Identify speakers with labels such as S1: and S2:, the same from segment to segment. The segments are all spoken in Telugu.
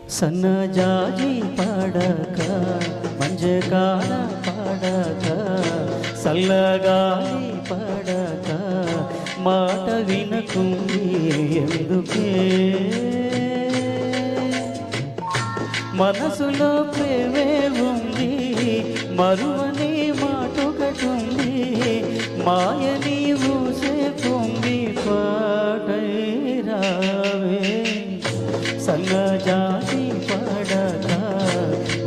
S1: సన్నజాజి పడక మంజకాల పడక సల్లగాలి పడక మాట వినకుంది ఎందుకే మనసులో ప్రేమే ఉంది మరువని మాటొకటుంది మాయని ఊసే పొంగి పాటై రావే సన్నజాజి పడక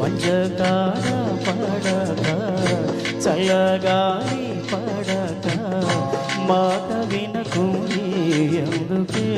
S1: మంజకాల పడక చల్లగాలి పడక మాట వినకుంది ఎందుకే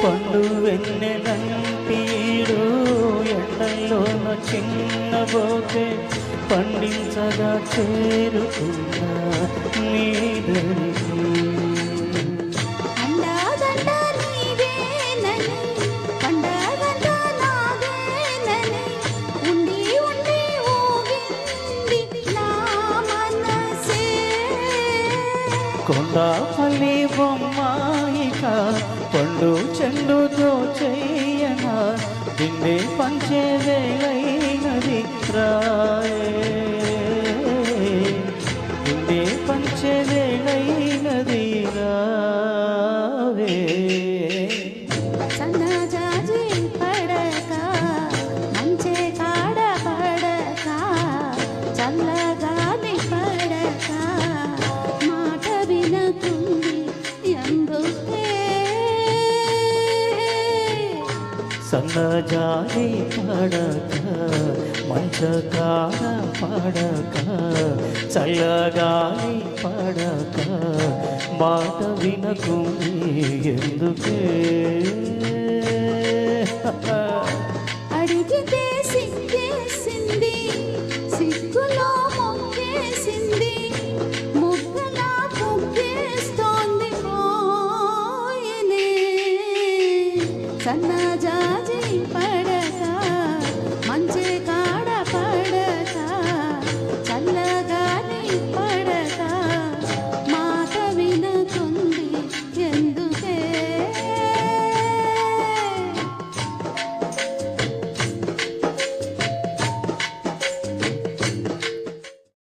S1: పండు వెన్నెలంటీడు ఎండల్లోన చిన్నబోతే పండించగా చేరుకున్నా నీదరికి కొండపల్లి బొమ్మాయిక పండు చెండుతో చెయ్యన దిండే పంచే వేళైనది రాయే దిండే పంచే వేళైనది రావే
S2: సన్నజాజి పడక మంచే కాడ పడక చల్లగాలి పడక మాట వినకుంది ఎందుకే
S1: సన్నజాజి పడక మంచకాడ పడక చల్లగాలి పడక మాట వినకుంది ఎందుకే
S2: అడిగితే సిగ్గేసింది సిగ్గులో మొక్కేసింది ముగ్గలా పొగ్గేస్తోంది పోయనే సన్నజాజి పడ